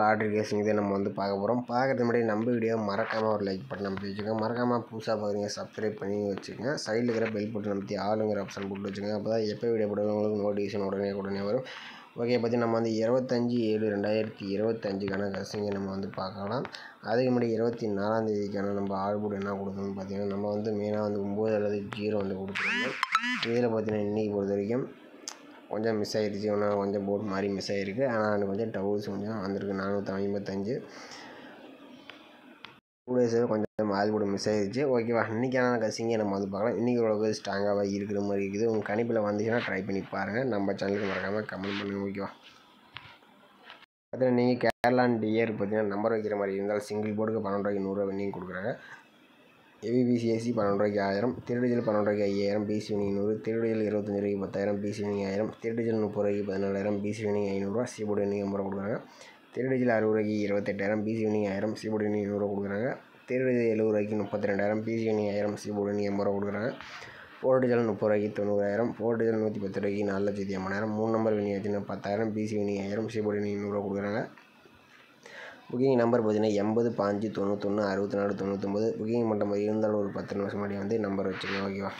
Lottery guessing இதை நம்ம வந்து பார்க்க போகிறோம். பார்க்கறதுக்கு முன்னாடி நம்ம வீடியோ மறக்காமல் ஒரு லைக் பட்டன் அமைத்து வச்சுக்கோங்க. மறக்காமல் புதுசாக பார்க்குறீங்க சப்ஸ்கிரைப் பண்ணி வச்சுக்கோங்க. சைடில் இருக்கிற பெல் பட்டன் அமைத்தி ஆளுங்கிற ஆப்ஷன் போட்டு வச்சுக்கோங்க. அப்போ தான் எப்போ வீடியோ போடுறது உங்களுக்கு நோட்டிஃபிகேஷன் உடனே வரும். ஓகே, பற்றி நம்ம வந்து 25/7/2025க்கான கசிங்கை நம்ம வந்து பார்க்கலாம். அதுக்கு முன்னாடி 24ஆம் நம்ம ஆல்போர்டு என்ன கொடுத்தோம்னு பார்த்தீங்கன்னா, நம்ம வந்து மெயினாக வந்து 9 அல்லது 0 வந்து கொடுத்துருந்தோம். இதில் பார்த்தீங்கன்னா இன்றைக்கி பொறுத்த வரைக்கும் கொஞ்சம் மிஸ் ஆகிடுச்சு. ஒன்றும் கொஞ்சம் போர்ட் மாதிரி மிஸ் ஆகிருக்கு. ஆனால் எனக்கு கொஞ்சம் டவுல்ஸ் கொஞ்சம் வந்திருக்கு. 455 2 டேஸாகவே கொஞ்சம் ஆல்போர்டு மிஸ் ஆகிடுச்சு. ஓகேவா, இன்றைக்கான கசிங்கை நம்ம வந்து பார்க்கலாம். இன்றைக்கி ஓரளவுக்கு ஸ்ட்ராங்காக இருக்கிற மாதிரி இருக்குது. உங்கள் கணிப்பில் வந்துச்சுன்னா ட்ரை பண்ணி பாருங்கள். நம்ம சேனலுக்கு மறக்காமல் கமெண்ட் பண்ணுங்கள். ஓகேவா, அதில் நீங்கள் கேரளான் டியர் பார்த்தீங்கன்னா நம்பர் வைக்கிற மாதிரி இருந்தால் சிங்கிள் போர்டுக்கு 12 ரூபாய்க்கு 100 வின்னிங் கொடுக்குறாங்க. ஏபிபிசிஎஸ்சி 12 ரூபாய்க்கு 1000, திருடிஜில் 12 ரூபாய்க்கு 5000, பிசி வினிங் 100, திருடிஜில் 25 ரூபாய்க்கு 10,000, பிசி வினிங் 1000, திருடிஜில் 30 ரூபாய்க்கு 14,000, பிசி வினிங் 500, சிபோர்டு வினிங் 50 ரூபா கொடுக்குறாங்க. திருடிஜில் 60 ரூபாய்க்கு 28,000, பிசி வினிங் 1000, சிபோர்டு வினிங் 100 ரூபா கொடுக்குறாங்க. திருடிஜில் 70 ரூபாய்க்கு 32,000, பிசி வினிங் 1000, சிபோர்டு வினிங் 80 ரூபா கொடுக்குறாங்க. போர்டிஜில் 30 ரூபாய்க்கு 90,000, போர்டிஜில் 110 ரூபாய்க்கு 4,50,000, 3 நம்பர் வினிங் ஆச்சுன்னா 10,000, பிசி வினிங் 1000, சிபோர்டு வினிங் 100 ரூபா கொடுக்குறாங்க. புக்கிங் நம்பர் பார்த்தீங்கன்னா 80 5 91 64 99. புக்கிங் மட்டும் இருந்தாலும் ஒரு 10 நிமிஷம் முன்னாடி வந்து நம்பர் வச்சுக்கோங்க. ஓகேவா,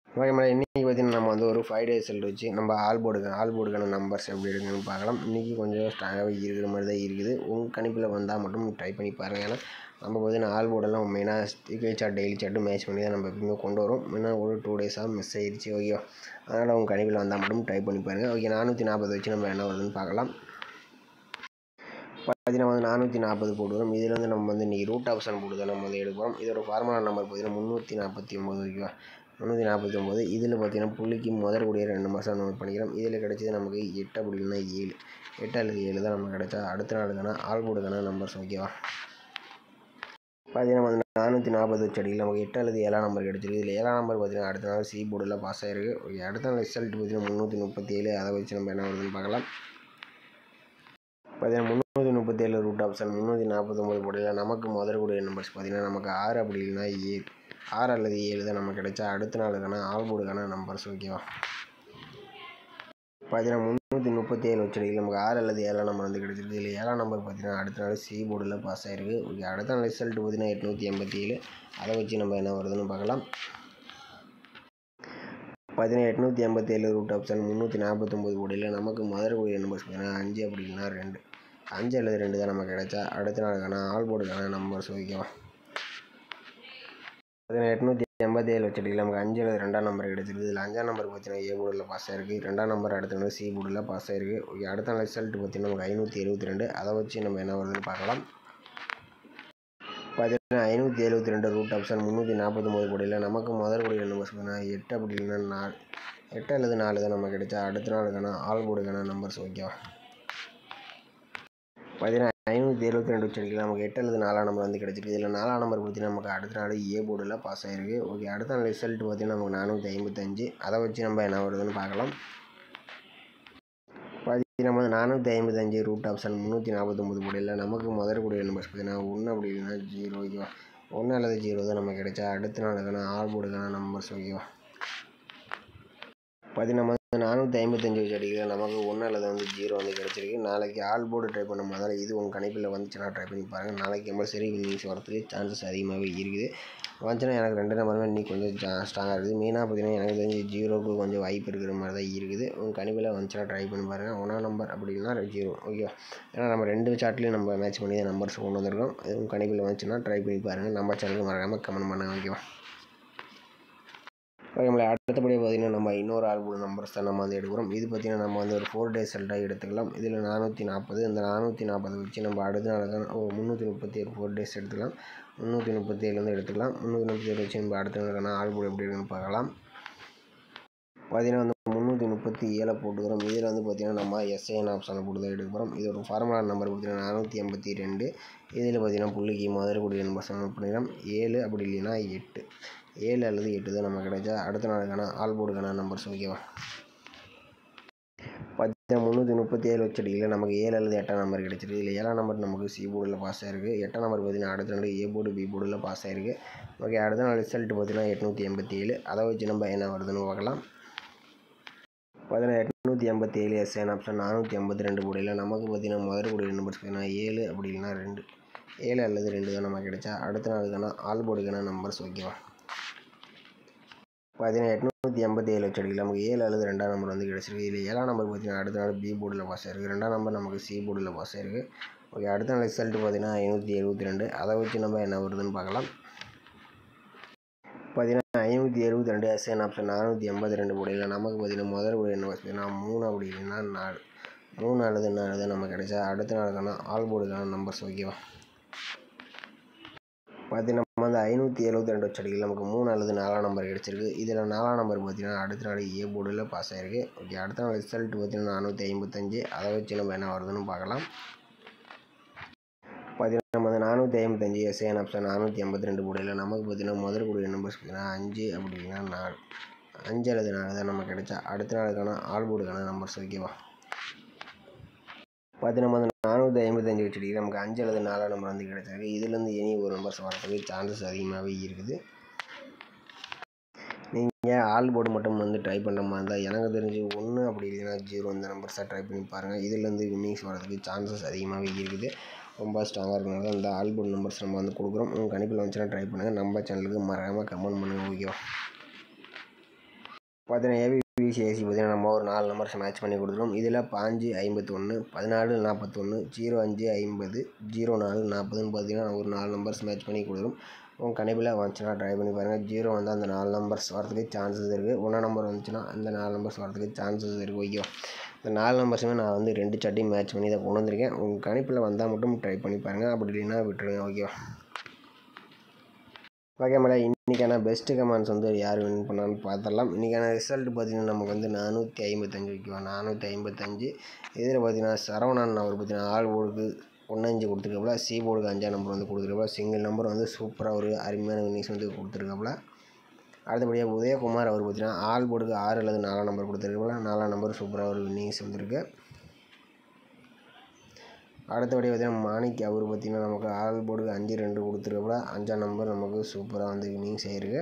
ஓகே மேடம். இன்றைக்கி பார்த்தீங்கன்னா நம்ம வந்து ஒரு 5 டேஸ் ரிசல்ட் வச்சு நம்ம ஆல்போர்டுக்கான நம்பர்ஸ் எப்படி இருக்குன்னு பார்க்கலாம். இன்றைக்கி கொஞ்சம் ஸ்ட்ராங்காகவே இருக்கிற மாதிரி தான் இருக்குது. உங்கள் கணிப்பில் வந்தால் மட்டும் ட்ரை பண்ணி பாருங்கள். ஏன்னா நம்ம பார்த்தீங்கன்னா ஆல்போர்டெல்லாம் மெயினாக weekly chart daily chart match பண்ணி தான் நம்ம எப்பவுமே கொண்டு வரும். மெயினாக ஒரு 2 டேஸாக மிஸ் ஆகிடுச்சு. ஓகேவா, அதனால் உங்கள் கணிப்பில் வந்தால் மட்டும் ட்ரை பண்ணி பாருங்கள். ஓகே, 440 வச்சு நம்ம என்ன வருதுன்னு பார்க்கலாம். பார்த்தீங்கன்னா வந்து 440 போட்டு வரும். இதில் வந்து நம்ம வந்து இன்றைக்கி ரூட் ஆப்ஷன் போட்டு தான் நம்ம வந்து எடுக்கிறோம். இதோட ஃபார்முலா நம்பர் பார்த்தீங்கன்னா 349. ஓகேவா, 349. இதில் பார்த்தீங்கன்னா புள்ளிக்கு முதல் கூடிய 2 மாதம் நோட் பண்ணிக்கிறோம். இதில் கிடைச்சது நமக்கு 8 அப்படி இல்லைன்னா 7, 8 அல்லது 7 தான் நமக்கு கிடைச்சா அடுத்த நாளுக்கான ஆல்போர்டுக்கான நம்பர்ஸ். ஓகேவா, பார்த்தீங்கன்னா வந்து 440 வச்சு அடிக்கல நமக்கு 8 அல்லது 7 நம்பர் கிடச்சிருக்கு. இதில் 7 நம்பர் பார்த்தீங்கன்னா அடுத்த நாள் சி போர்டில் பாஸ் ஆகிருக்கு. ஓகே, அடுத்த நாள் ரிசல்ட் பார்த்தீங்கன்னா 337. அதை வச்சு நம்ம என்ன வருதுன்னு பார்க்கலாம். பார்த்தீங்கன்னா 337 ரூட் ஆப்ஷன் 349 போடையில் நமக்கு முதல் கூடிய நம்பர்ஸ் பார்த்தீங்கன்னா நமக்கு 6 அப்படி இல்லைன்னா 7, 6 அல்லது 7 தான் நமக்கு கிடைச்சா அடுத்த நாளுக்கான ஆல்போர்டுக்கான நம்பர்ஸ். ஓகேவா, பார்த்தீங்கன்னா 337 வச்சு நமக்கு 6 அல்லது 7 நம்பர் வந்து கிடைச்சிருக்கு. இதில் 7 நம்பர் பார்த்தீங்கன்னா அடுத்த நாள் சி போர்டில் பாஸ் ஆகிருக்கு. ஓகே, அடுத்த நாள் ரிசல்ட் பார்த்தீங்கன்னா 887. அதை வச்சு நம்ம என்ன வருதுன்னு பார்க்கலாம். பார்த்தீங்கன்னா 887 ரூட் ஆப்ஷன் 349 போடையில் நமக்கு முதல் கூடிய நம்பர்ஸ் பார்த்தீங்கன்னா 5 அப்படி இல்லைன்னா 2, 5 அல்லது 2 தான் நமக்கு கிடைச்சா அடுத்த நாளுக்கான ஆல்போர்டுக்கான நம்பர்ஸ். ஓகேவா, பார்த்தீங்கன்னா 887 வச்சுட்டு நமக்கு 5 அல்லது 2ஆம் நம்பர் கிடச்சிருக்கு. இதில் 5ஆம் நம்பர் பார்த்தீங்கன்னா ஏ போர்டில் பாஸ் ஆகிருக்கு. 2ஆம் நம்பர் அடுத்த நாள் சி போர்டில் பாஸ் ஆகிருக்கு. ஓகே, அடுத்த நாள் ரிசல்ட் பார்த்தீங்கன்னா நமக்கு 572. அதை வச்சு நம்ம என்ன வருதுன்னு பார்க்கலாம். பார்த்தீங்கன்னா 572 ரூட் ஆப்ஷன் 349 போடையில் நமக்கு முதல் கூடிய நம்பர்ஸ் பார்த்தீங்கன்னா 8 அப்படி இல்லைன்னா 4, 8 அல்லது 4 தான் நமக்கு கிடைச்சா அடுத்த நாளுக்கான ஆல்போர்டுக்கான நம்பர்ஸ். ஓகேவா, பார்த்தீங்கன்னா 572 வச்சு அடிக்கலாம் நமக்கு 8 அல்லது 4ஆம் நம்பர் வந்து கிடச்சிருக்கு. இதில் 4ஆம் நம்பர் பார்த்தீங்கன்னா நமக்கு அடுத்த நாள் ஏ போர்டில் பாஸ் ஆகிருக்கு. ஓகே, அடுத்த நாள் ரிசல்ட் பார்த்தீங்கன்னா நமக்கு 455. அதை வச்சு நம்ம என்ன வருதுன்னு பார்க்கலாம். பார்த்தீங்கன்னா நம்ம 455 ரூட் ஆப்ஷன் 349 போடையில் நமக்கு முதல் கூடிய நம்பர்ஸ் பார்த்தீங்கன்னா 1 அப்படி இல்லைன்னா 0. ஓகேவா, 1 அல்லது 0 தான் நமக்கு கிடைச்சா அடுத்த நாளுக்கான ஆல்போர்டுக்கான நம்பர்ஸ். ஓகேவா, பார்த்தீங்கன்னா 455 வச்சு அடிக்கல நமக்கு 1 அல்லது வந்து 0 வந்து கிடச்சிருக்கு. நாளைக்கு ஆல்போர்டு ட்ரை பண்ண மாதிரி இது உங்கள் கணிப்பில் வந்துச்சுன்னா ட்ரை பண்ணி பாருங்கள். நாளைக்கு கம்பல்சரி வின்னிங்ஸ் வரதுக்கு சான்சஸ் அதிகமாகவே இருக்குது. வந்துச்சுன்னா எனக்கு 2 நம்பருமே இன்னைக்கு கொஞ்சம் ஸ்ட்ராங்காக இருக்குது. மெயினாக பார்த்தீங்கன்னா எனக்கு தெரிஞ்சு 0க்கு கொஞ்சம் வாய்ப்பு இருக்கிற மாதிரி தான் இருக்குது. உங்கள் கணிப்பில் வந்துச்சுன்னா ட்ரை பண்ணி பாருங்கள். 1ஆம் நம்பர் அப்படி இல்லைன்னா 0. ஓகேவா, ஏன்னா நம்ம 2 சார்ட்லேயும் நம்ம மேட்ச் பண்ணி தான் நம்பர்ஸ் கொண்டு வந்திருக்கோம். உங்கள் கணிப்பில் வந்துச்சுன்னா ட்ரை பண்ணி பாருங்கள். நம்ம சேனலுக்கு மறக்காமல் கமெண்ட் பண்ணுங்கள். ஓகேவா, ஓகே நம்மளை அடுத்தபடியாக பார்த்தீங்கன்னா நம்ம இன்னொரு ஆல்போர்டு நம்பர்ஸ் தான் நம்ம வந்து எடுக்கிறோம். இது பார்த்தீங்கன்னா நம்ம வந்து ஒரு 4 டேஸ் ரிசல்ட்டாக எடுத்துக்கலாம். இதில் 440. இந்த 440 வச்சு நம்ம அடுத்த நாளுக்கான 337 4 டேஸ் எடுத்துக்கலாம். 337 வந்து எடுத்துக்கலாம். 337 வச்சு நம்ம அடுத்த நாளுக்கான ஆல்போர்டு எப்படி இருக்குன்னு பார்க்கலாம். பார்த்தீங்கன்னா வந்து 337 போட்டுக்கிறோம். இதில் வந்து பார்த்தீங்கன்னா நம்ம எஸ்ஏஎன் ஆப்ஷனை போட்டு தான் எடுக்க போகிறோம். இது ஒரு ஃபார்முலா நம்பர் பார்த்தீங்கன்னா 482. இதில் பார்த்தீங்கன்னா புள்ளிக்கு முதல் கூடிய நம்பர்ஸ் நோட் பண்ணிக்கிறோம். 7 அப்படி இல்லைன்னா 8, 7 அல்லது 8 தான் நமக்கு கிடைச்சா அடுத்த நாளுக்கான ஆல்போர்டுக்கான நம்பர்ஸ். ஓகேவா, பார்த்தீங்கன்னா 337 வச்சு அடிக்கல நமக்கு 7 அல்லது 8ஆம் நம்பர் கிடச்சிருக்கு. இதில் 7ஆம் நம்பர் நமக்கு சி போர்டில் பாஸ் ஆகிருக்கு. 8ஆம் நம்பர் பார்த்தீங்கன்னா அடுத்த நாள் ஏ போர்டு பி போர்டில் பாஸ் ஆகிருக்கு. ஓகே, அடுத்த நாள் ரிசல்ட் பார்த்தீங்கன்னா 887. அதை வச்சு நம்ம என்ன வருதுன்னு பார்க்கலாம். பார்த்தீங்கன்னா 887 எஸ்என் ஆப்ஷன் 452 போடையில் நமக்கு பார்த்தீங்கன்னா முதல் கூடிய நம்பர்ஸ் பார்த்தீங்கன்னா 7 அப்படி இல்லைன்னா 2 7 அல்லது 2 தான் நமக்கு கிடைச்சா அடுத்த நாளுக்கான ஆல் போர்டுக்கான நம்பர்ஸ் ஓகேவா. பார்த்தீங்கன்னா 887 வச்சு நமக்கு 7 அல்லது 2ஆம் நம்பர் வந்து கிடச்சிருக்கு. இதில் 7ஆம் நம்பர் பார்த்தீங்கன்னா அடுத்த நாள் பி போர்டில் பாஸ் ஆயிருக்கு, 2ஆம் நம்பர் நமக்கு சி போர்டில் பாஸ் ஆயிருக்கு. ஓகே, அடுத்த நாள் ரிசல்ட் பார்த்தீங்கன்னா 572. அதை வச்சு நம்ம என்ன வருதுன்னு பார்க்கலாம். பார்த்தீங்கன்னா 572 எஸ்என் ஆப்ஷன் 482 போடையில் நமக்கு பார்த்தீங்கன்னா முதல் கூட என்ன பார்த்தீங்கன்னா 3 அப்படி இல்லைன்னா 4 3 அல்லது 4 தான் நமக்கு கிடைச்சா அடுத்த நாளுக்கான ஆல் போர்டுக்கான நம்பர்ஸ் ஓகேவா. பார்த்தீங்கன்னா நம்ம வந்து 572 வச்சு நமக்கு 3 அல்லது 4ஆம் நம்பர் கிடச்சிருக்கு. இதில் 4ஆம் நம்பர் பார்த்தீங்கன்னா அடுத்த நாள் ஏ போர்டில் பாஸ் ஆயிருக்கு. ஓகே, அடுத்த நாள் ரிசல்ட் பார்த்தீங்கன்னா 455. அதை வச்சு நம்ம என்ன வருதுன்னு பார்க்கலாம். பார்த்தீங்கன்னா நம்ம வந்து 455 எஸ்ஏஎன் ஆப்ஷன் 482 போடையில் நமக்கு பார்த்தீங்கன்னா முதல் கூடிய நம்பர்ஸ் பார்த்தீங்கன்னா 5 அப்படி இல்லைன்னா 4 5 அல்லது 4 தான் நமக்கு கிடைச்சா அடுத்த நாளுக்கான ஆல் போர்டுக்கான நம்பர்ஸ் ஓகேவா. பார்த்தீங்கன்னா நம்ம வந்து 455 வச்சு நமக்கு 5 அல்லது 4ஆம் நம்பர் வந்து கிடைச்சிருக்கு. இதுலேருந்து இனி ஒரு நம்பர்ஸ் வரதுக்கு சான்சஸ் அதிகமாகவே இருக்குது. நீங்கள் ஆல் போர்டு மட்டும் வந்து ட்ரை பண்ணுற மாதிரி இருந்தால் எனக்கு தெரிஞ்சு 1 அப்படி இல்லைன்னா 0 இந்த நம்பர்ஸாக ட்ரை பண்ணி பாருங்கள். இதுலேருந்து வின்னிங்ஸ் வரதுக்கு சான்சஸ் அதிகமாகவே இருக்குது. ரொம்ப ஸ்ட்ராங்காக இருக்கனால இந்த ஆல் போர்டு நம்பர்ஸ் நம்ம வந்து கொடுக்குறோம். உங்கள் கணிப்பில் வந்துச்சுன்னா ட்ரை பண்ணுங்கள். நம்ம சேனலுக்கு மறக்காமல் கமெண்ட் பண்ணுங்கள் ஓகேவா. பார்த்தீங்கன்னா ஏபிபிசிஏசி பார்த்தீங்கன்னா நம்ம ஒரு 4 நம்பர்ஸ் மேட்ச் பண்ணி கொடுத்துருவோம். இதில் 551 14 41 05 50 04 40ன்னு பார்த்தீங்கன்னா ஒரு 4 நம்பர்ஸ் மேட்ச் பண்ணி கொடுத்துரும். உங்கள் கணிப்பில் வந்துச்சுன்னா ட்ரை பண்ணி பாருங்கள். 0 வந்து அந்த 4 நம்பர்ஸ் வரதுக்கு சான்சஸ் இருக்குது. 1 நம்பர் வந்துச்சுன்னா அந்த 4 நம்பர்ஸ் வரதுக்கு சான்சஸ் இருக்குது ஓகேவா. இந்த 4 நம்பர்ஸுமே நான் வந்து 2 சட்டையும் மேட்ச் பண்ணி தான் கொண்டு வந்திருக்கேன். உங்கள் கணிப்பில் வந்தால் மட்டும் ட்ரை பண்ணி பாருங்கள், அப்படி இல்லைன்னா விட்டுருங்க ஓகேவா. ஓகே மேடம், இன்றைக்கான பெஸ்ட்டு கமெண்ட்ஸ் வந்து யார் வின் பண்ணான்னு பார்த்துடலாம். இன்றைக்கான ரிசல்ட் பார்த்திங்கன்னா நமக்கு வந்து 455 ஓகேவா. 455 இதில் பார்த்திங்கன்னா சரவணன் அவர் பார்த்திங்கன்னா ஆல் போர்டுக்கு 1-5 கொடுத்துருக்காப்புல, சி போர்டுக்கு 5ஆம் நம்பர் வந்து கொடுத்துருக்காப்புல, சிங்கிள் நம்பர் வந்து சூப்பராக ஒரு அருமையான வின்னிங்ஸ் வந்து கொடுத்துருக்காப்புல. அடுத்தபடியாக உதயகுமார் அவர் பார்த்திங்கன்னா ஆல் போர்டுக்கு 6 அல்லது 4ஆம் நம்பர் கொடுத்துருக்காப்புல, 4ஆம் நம்பர் சூப்பராக ஒரு வின்னிங்ஸ் வந்துருக்கு. அடுத்தபடி பார்த்திங்கன்னா மாணிக் அவர் பார்த்திங்கன்னா நமக்கு ஆல் போர்டுக்கு 5-2 கொடுத்துருக்காப்புல, 5ஆம் நம்பர் நமக்கு சூப்பராக வந்து வின்னிங்ஸ் ஆகிருக்கு.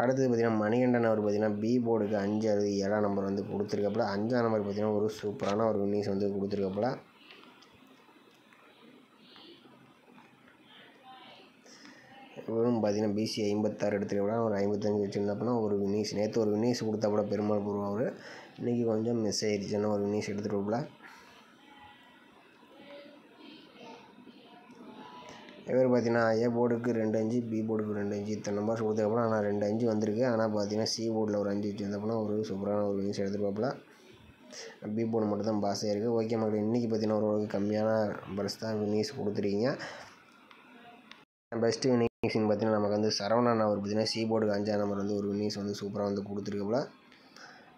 அடுத்தது பார்த்திங்கன்னா மணிகண்டன் அவர் பார்த்திங்கன்னா பி போர்டுக்கு 5 அல்லது 7ஆம் நம்பர் வந்து கொடுத்துருக்காப்புல, 5ஆம் நம்பர் பார்த்திங்கன்னா ஒரு சூப்பரான ஒரு வின்னிங்ஸ் வந்து கொடுத்துருக்காப்புல. இவரும் பார்த்திங்கன்னா பிசி 56 எடுத்துருக்காப்புல, ஒரு 55 வச்சுருந்தாப்புனா ஒரு வின்னிங்ஸ் நேற்று ஒரு வின்னிங்ஸ் கொடுத்தாப்புல பெருமாள் பூர்வம் அவர். இன்றைக்கி கொஞ்சம் மிஸ் ஆகிடுச்சுன்னா ஒரு வின்னிங்ஸ் எடுத்துருவாப்புல. இவர் பார்த்திங்கன்னா ஏ போர்டுக்கு 2-5 பி போர்டுக்கு 2-5 இத்தனை நம்பர்ஸ் கொடுத்ததுக்கப்புறம் ஆனால் 2-5 வந்திருக்கு. ஆனால் பார்த்திங்கன்னா சி போர்டில் ஒரு 5 வச்சுருந்தப்போனா ஒரு சூப்பரான ஒரு வின்னிங்ஸ் எடுத்துருப்பாப்புல. பி போர்டு மட்டும் தான் பாஸ் ஆகிருக்கு. ஓகே மக்கள், இன்றைக்கி பார்த்திங்கன்னா ஓரளவுக்கு கம்மியான நம்பர்ஸ் தான் வின்னிங்ஸ் கொடுத்துருக்கீங்க. பெஸ்ட்டு வின்னிங்ஸ்னு பார்த்திங்கன்னா நமக்கு வந்து சரவணன் அவர் பார்த்திங்கன்னா சி போர்டுக்கு 5ஆம் நம்பர் வந்து ஒரு வின்னிங்ஸ் வந்து சூப்பராக வந்து கொடுத்துருக்காப்புல.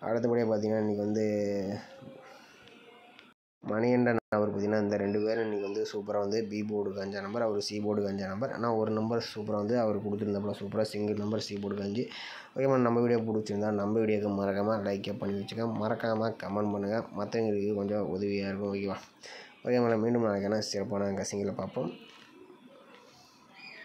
அடுத்தபடியாக பார்த்திங்கன்னா இன்றைக்கி வந்து மணிகண்டன் அவர் பார்த்திங்கன்னா இந்த 2 பேரும் இன்றைக்கி வந்து சூப்பராக வந்து பி போர்டுக்கு 5ஆம் நம்பர், அவர் சி போர்டுக்கு 5ஆம் நம்பர், ஆனால் ஒரு நம்பர் சூப்பராக வந்து அவர் கொடுத்துருந்தாப்புல சூப்பராக சிங்கிள் நம்பர் சி போர்டுக்கு 5. ஓகே மேம், நம்ம வீடியோ பிடிச்சிருந்தா நம்ம வீடியோக்கு மறக்காமல் லைக்கே பண்ணி வச்சுக்கோங்க, மறக்காமல் கமெண்ட் பண்ணுங்கள், மற்றவங்களுக்கு கொஞ்சம் உதவியாக இருக்கும் ஓகேவா. ஓகே மேடம், மீண்டும் நாளைக்கான சிறப்பான கசிங்களை பார்ப்போம்.